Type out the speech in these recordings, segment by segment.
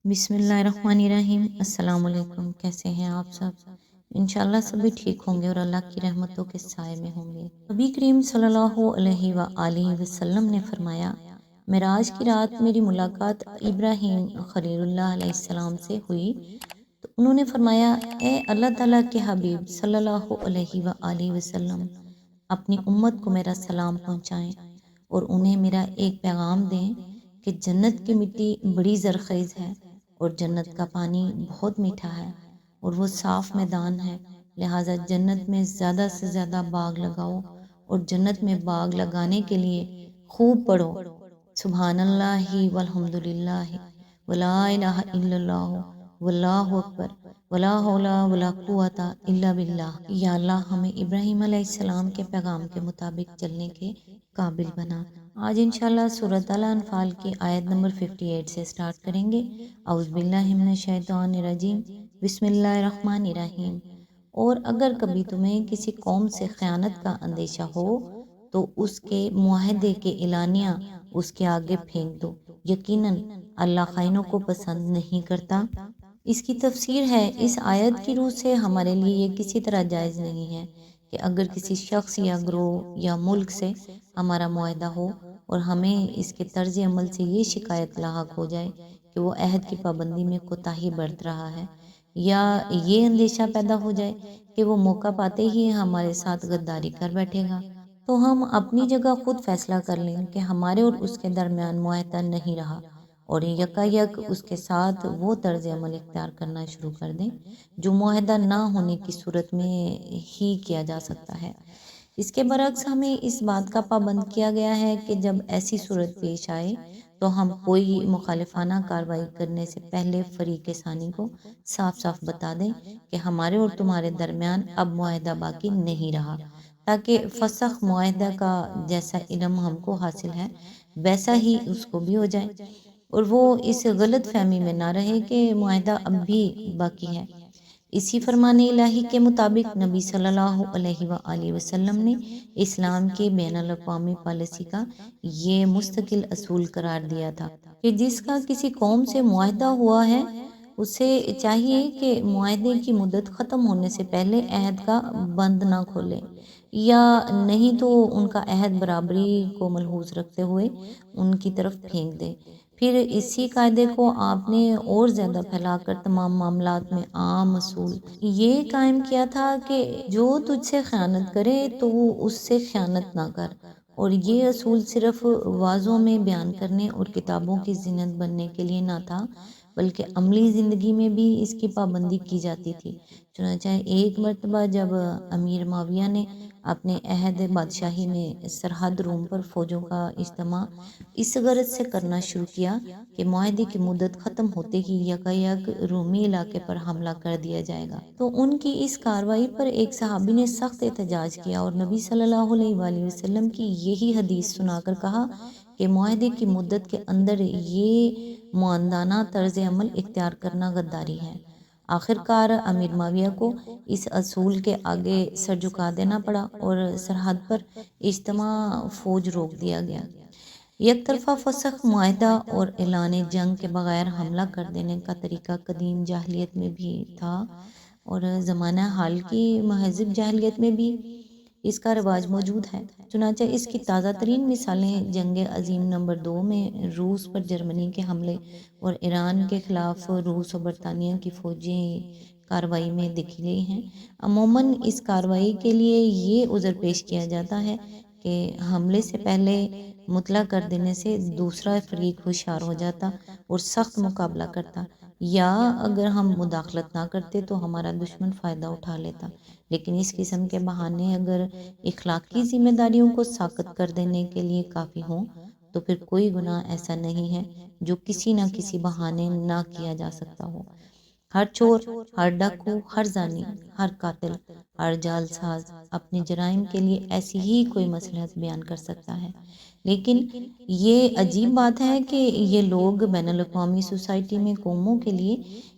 بسم اللہ الرحمن الرحیم۔ السلام علیکم، کیسے ہیں آپ سب؟ انشاءاللہ سبھی ٹھیک ہوں گے اور اللہ کی رحمتوں کے سائے میں ہوں گے۔ نبی کریم صلی اللہ علیہ وآلہ وسلم نے فرمایا، معراج کی رات میری ملاقات ابراہیم خلیل اللہ علیہ السلام سے ہوئی تو انہوں نے فرمایا، اے اللہ تعالیٰ کے حبیب صلی اللہ علیہ وآلہ وسلم، اپنی امت کو میرا سلام پہنچائیں اور انہیں میرا ایک پیغام دیں کہ جنت کی مٹی بڑی زرخیز ہے اور جنت کا پانی بہت میٹھا ہے اور وہ صاف میدان ہے، لہٰذا جنت میں زیادہ سے زیادہ باغ لگاؤ اور جنت میں باغ لگانے کے لیے خوب پڑھو، سبحان اللہ والحمد للہ ولا الہ الا اللہ واللہ اکبر ولا حول ولا قوت الا باللہ۔ یا اللہ ہمیں ابراہیم علیہ السلام کے پیغام کے مطابق چلنے کے قابل بنا۔ آج انشاءاللہ سورۃ الانفال کی آیت نمبر 58 سے سٹارٹ کریں گے۔ اعوذ باللہ من الشیطان الرجیم، بسم اللہ الرحمن الرحیم۔ اور اگر کبھی تمہیں کسی قوم سے خیانت کا اندیشہ ہو تو اس کے معاہدے کے اعلانیہ اس کے آگے پھینک دو، یقیناً اللہ خائنوں کو پسند نہیں کرتا۔ اس کی تفسیر ہے، اس آیت کی روح سے ہمارے لیے یہ کسی طرح جائز نہیں ہے کہ اگر کسی شخص یا گروہ یا ملک سے ہمارا معاہدہ ہو اور ہمیں اس کے طرز عمل سے یہ شکایت لاحق ہو جائے کہ وہ عہد کی پابندی میں کوتاہی برت رہا ہے، یا یہ اندیشہ پیدا ہو جائے کہ وہ موقع پاتے ہی ہمارے ساتھ غداری کر بیٹھے گا، تو ہم اپنی جگہ خود فیصلہ کر لیں کہ ہمارے اور اس کے درمیان معاہدہ نہیں رہا اور یکا یک اس کے ساتھ وہ طرز عمل اختیار کرنا شروع کر دیں جو معاہدہ نہ ہونے کی صورت میں ہی کیا جا سکتا ہے۔ اس کے برعکس ہمیں اس بات کا پابند کیا گیا ہے کہ جب ایسی صورت پیش آئے تو ہم کوئی مخالفانہ کارروائی کرنے سے پہلے فریق ثانی کو صاف صاف بتا دیں کہ ہمارے اور تمہارے درمیان اب معاہدہ باقی نہیں رہا، تاکہ فسخ معاہدہ کا جیسا علم ہم کو حاصل ہے ویسا ہی اس کو بھی ہو جائے اور وہ اس غلط فہمی میں نہ رہے کہ معاہدہ اب بھی باقی ہے۔ اسی فرمان الہی کے مطابق نبی صلی اللہ علیہ وآلہ وسلم نے اسلام کی بین الاقوامی پالیسی کا یہ مستقل اصول قرار دیا تھا کہ جس کا کسی قوم سے معاہدہ ہوا ہے اسے چاہیے کہ معاہدے کی مدت ختم ہونے سے پہلے عہد کا بند نہ کھولے، یا نہیں تو ان کا عہد برابری کو ملحوظ رکھتے ہوئے ان کی طرف پھینک دے۔ پھر اسی قاعدے کو آپ نے اور زیادہ پھیلا کر تمام معاملات میں عام اصول یہ قائم کیا تھا کہ جو تجھ سے خیانت کرے تو وہ اس سے خیانت نہ کر، اور یہ اصول صرف وعظوں میں بیان کرنے اور کتابوں کی زینت بننے کے لیے نہ تھا بلکہ عملی زندگی میں بھی اس کی پابندی کی جاتی تھی۔ چنانچہ ایک مرتبہ جب امیر معاویہ نے اپنے عہد بادشاہی میں سرحد روم پر فوجوں کا اجتماع اس غرض سے کرنا شروع کیا کہ معاہدے کی مدت ختم ہوتے ہی یکایک رومی علاقے پر حملہ کر دیا جائے گا، تو ان کی اس کارروائی پر ایک صحابی نے سخت احتجاج کیا اور نبی صلی اللہ علیہ وآلہ وسلم کی یہی حدیث سنا کر کہا کہ معاہدے کی مدت کے اندر یہ معاندانہ طرز عمل اختیار کرنا غداری ہے۔ آخر کار امیر معاویہ کو اس اصول کے آگے سر جھکا دینا پڑا اور سرحد پر اجتماع فوج روک دیا گیا۔ یک طرفہ فسخ معاہدہ اور اعلان جنگ کے بغیر حملہ کر دینے کا طریقہ قدیم جاہلیت میں بھی تھا اور زمانہ حال کی مہذب جاہلیت میں بھی اس کا رواج موجود ہے۔ چنانچہ اس کی تازہ ترین مثالیں جنگ عظیم نمبر 2 میں روس پر جرمنی کے حملے اور ایران کے خلاف روس اور برطانیہ کی فوجی کارروائی میں دیکھی گئی ہیں۔ عموماً اس کارروائی کے لیے یہ عذر پیش کیا جاتا ہے کہ حملے سے پہلے مطلع کر دینے سے دوسرا فریق ہوشیار ہو جاتا اور سخت مقابلہ کرتا، یا اگر ہم مداخلت نہ کرتے تو ہمارا دشمن فائدہ اٹھا لیتا۔ لیکن اس قسم کے بہانے اگر اخلاقی ذمہ داریوں کو ساقط کر دینے کے لیے کافی ہوں تو پھر کوئی گناہ ایسا نہیں ہے جو کسی نہ کسی بہانے نہ کیا جا سکتا ہو۔ ہر چور، ہر ڈاکو، ہر زانی، ہر قاتل، ہر جعل ساز اپنے جرائم کے لیے ایسی ہی کوئی مصلحت بیان کر سکتا ہے، لیکن یہ عجیب بات ہے کہ یہ لوگ بین الاقوامی سوسائٹی میں قوموں کے لیے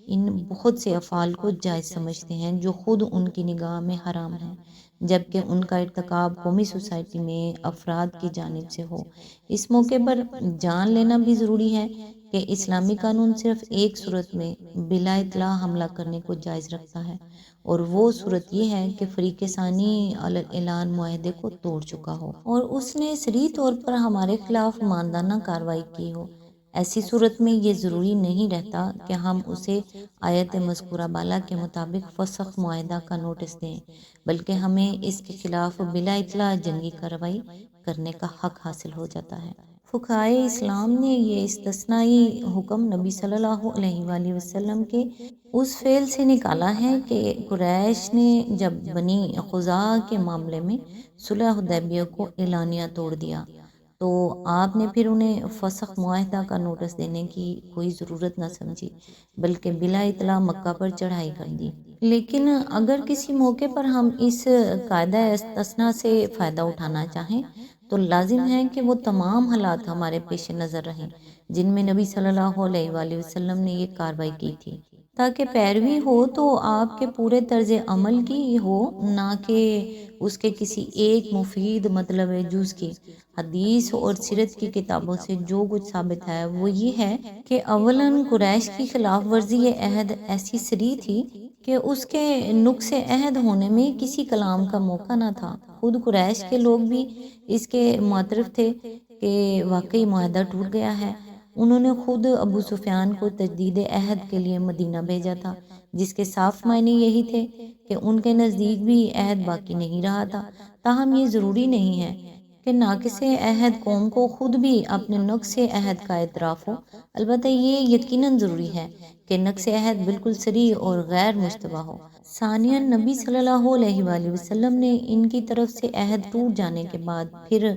ان بہت سے افعال کو جائز سمجھتے ہیں جو خود ان کی نگاہ میں حرام ہیں، جبکہ ان کا ارتکاب قومی سوسائٹی میں افراد کی جانب سے ہو۔ اس موقع پر جان لینا بھی ضروری ہے کہ اسلامی قانون صرف ایک صورت میں بلا اطلاع حملہ کرنے کو جائز رکھتا ہے، اور وہ صورت یہ ہے کہ فریق ثانی علی الاعلان معاہدے کو توڑ چکا ہو اور اس نے صریح طور پر ہمارے خلاف ماندانہ کارروائی کی ہو۔ ایسی صورت میں یہ ضروری نہیں رہتا کہ ہم اسے آیت مذکورہ بالا کے مطابق فسخ معاہدہ کا نوٹس دیں، بلکہ ہمیں اس کے خلاف بلا اطلاع جنگی کارروائی کرنے کا حق حاصل ہو جاتا ہے۔ فقہائے اسلام نے یہ استثنائی حکم نبی صلی اللہ علیہ وآلہ وسلم کے اس فعل سے نکالا ہے کہ قریش نے جب بنی خزاعہ کے معاملے میں صلح حدیبیہ کو اعلانیہ توڑ دیا تو آپ نے پھر انہیں فسخ معاہدہ کا نوٹس دینے کی کوئی ضرورت نہ سمجھی، بلکہ بلا اطلاع مکہ پر چڑھائی کر دی۔ لیکن اگر کسی موقع پر ہم اس قاعدہ استثناء سے فائدہ اٹھانا چاہیں تو لازم ہے کہ وہ تمام حالات ہمارے پیش نظر رہیں جن میں نبی صلی اللہ علیہ وآلہ وسلم نے یہ کارروائی کی تھی، تاکہ پیروی ہو تو آپ کے پورے طرز عمل کی ہو، نہ کہ اس کے کسی ایک مفید مطلب جز کی۔ حدیث اور سیرت کی کتابوں سے جو کچھ ثابت ہے وہ یہ ہے کہ اولاً قریش کی خلاف ورزی عہد ایسی صریح تھی کہ اس کے نقص عہد ہونے میں کسی کلام کا موقع نہ تھا۔ خود قریش کے لوگ بھی اس کے معترف تھے کہ واقعی معاہدہ ٹوٹ گیا ہے۔ انہوں نے خود ابو سفیان کو تجدید عہد کے لیے مدینہ بھیجا تھا، جس کے صاف معنی یہی تھے کہ ان کے نزدیک بھی عہد باقی نہیں رہا تھا۔ تاہم یہ ضروری نہیں ہے کہ ناقص عہد قوم کو خود بھی اپنے نقص عہد کا اعتراف ہو، البتہ یہ یقیناً ضروری ہے کہ نقص عہد بالکل صریح اور غیر مشتبہ ہو۔ ثانیاً نبی صلی اللہ علیہ وآلہ وسلم نے ان کی طرف سے عہد ٹوٹ جانے کے بعد پھر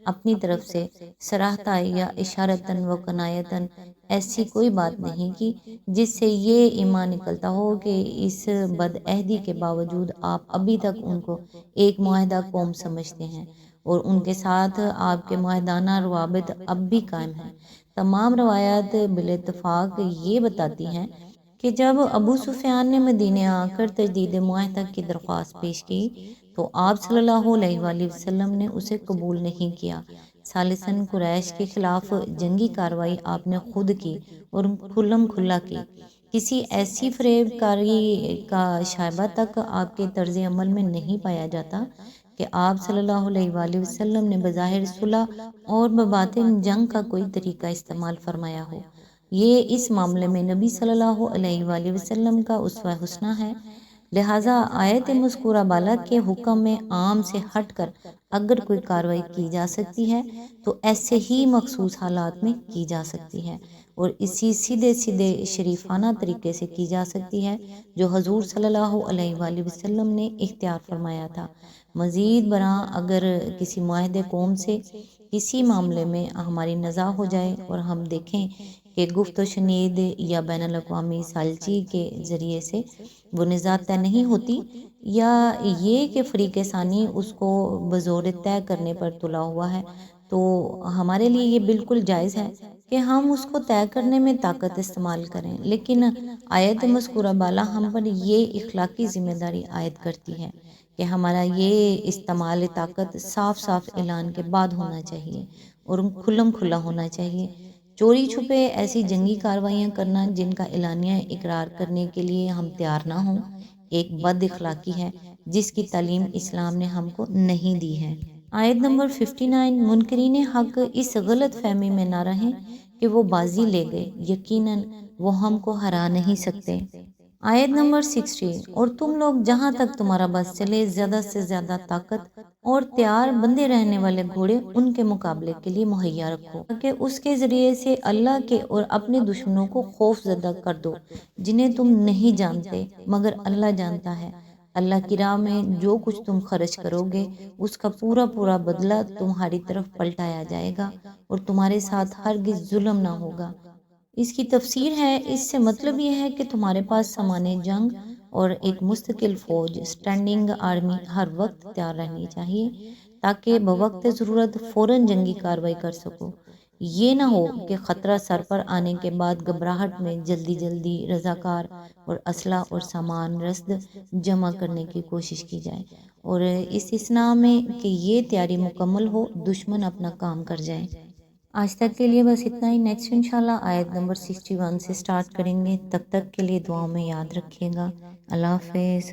اپنی طرف سے صراحتاً یا اشارتاً و کنایتاً ایسی کوئی بات نہیں کی جس سے یہ ایمان نکلتا ہو کہ اس بد عہدی کے باوجود آپ ابھی تک ان کو ایک معاہدہ قوم سمجھتے ہیں اور ان کے ساتھ آپ کے معاہدانہ روابط اب بھی قائم ہیں۔ تمام روایات بالاتفاق یہ بتاتی ہیں کہ جب ابو سفیان نے مدینے آ کر تجدید معاہدہ کی درخواست پیش کی تو آپ صلی اللہ علیہ وآلہ وسلم نے اسے قبول نہیں کیا۔ ثالثاً قریش کے خلاف جنگی کارروائی آپ نے خود کی اور کھلم کھلا کی۔ کسی ایسی فریب کاری کا شائبہ تک آپ کے طرز عمل میں نہیں پایا جاتا کہ آپ صلی اللہ علیہ وآلہ وسلم نے بظاہر صلح اور بباطن جنگ کا کوئی طریقہ استعمال فرمایا ہو۔ یہ اس معاملے میں نبی صلی اللہ علیہ وآلہ وسلم کا اسوہ حسنہ ہے۔ لہٰذا آیت مذکورہ بالا کے حکم میں عام سے ہٹ کر اگر کوئی کارروائی کی جا سکتی ہے تو ایسے ہی مخصوص حالات میں کی جا سکتی ہے اور اسی سیدھے شریفانہ طریقے سے کی جا سکتی ہے جو حضور صلی اللہ علیہ وآلہ وسلم نے اختیار فرمایا تھا۔ مزید برآں اگر کسی معاہدے قوم سے کسی معاملے میں ہماری نزاع ہو جائے اور ہم دیکھیں کہ گفت و شنید یا بین الاقوامی ثالثی کے ذریعے سے وہ نزاع طے نہیں ہوتی، یا یہ کہ فریق ثانی اس کو بزور طے کرنے پر تلا ہوا ہے، تو ہمارے لیے یہ بالکل جائز ہے کہ ہم اس کو طے کرنے میں طاقت استعمال کریں، لیکن آیت مذکورہ بالا ہم پر یہ اخلاقی ذمہ داری عائد کرتی ہے کہ ہمارا یہ استعمال طاقت صاف صاف اعلان کے بعد ہونا چاہیے اور کھلم کھلا ہونا چاہیے۔ چوری چھپے ایسی جنگی کارروائیاں کرنا جن کا اعلانیہ اقرار کرنے کے لیے ہم تیار نہ ہوں ایک بد اخلاقی ہے جس کی تعلیم اسلام نے ہم کو نہیں دی ہے۔ آیت نمبر 59، منکرین حق اس غلط فہمی میں نہ رہیں کہ وہ بازی لے گئے، یقیناً وہ ہم کو ہرا نہیں سکتے۔ آیت نمبر 60، اور تم لوگ جہاں تک تمہارا بس چلے زیادہ سے زیادہ طاقت اور تیار بندے رہنے والے گھوڑے ان کے مقابلے کے لیے مہیا رکھو تاکہ اس کے ذریعے سے اللہ کے اور اپنے دشمنوں کو خوف زدہ کر دو جنہیں تم نہیں جانتے مگر اللہ جانتا ہے۔ اللہ کی راہ میں جو کچھ تم خرچ کرو گے اس کا پورا پورا بدلہ تمہاری طرف پلٹایا جائے گا اور تمہارے ساتھ ہرگز ظلم نہ ہوگا۔ اس کی تفسیر ہے، اس سے مطلب یہ ہے کہ تمہارے پاس سامان جنگ اور ایک مستقل فوج اسٹینڈنگ آرمی ہر وقت تیار رہنی چاہیے تاکہ بوقت ضرورت فوراً جنگی کارروائی کر سکو۔ یہ نہ ہو کہ خطرہ سر پر آنے کے بعد گھبراہٹ میں جلدی جلدی رضاکار اور اسلحہ اور سامان رسد جمع کرنے کی کوشش کی جائے اور استثناء میں کہ یہ تیاری مکمل ہو دشمن اپنا کام کر جائے۔ آج تک کے لیے بس اتنا ہی، نیکسٹ انشاءاللہ آیت نمبر 61 سے سٹارٹ کریں گے، تب تک کے لیے دعاؤں میں یاد رکھیے گا۔ اللہ حافظ۔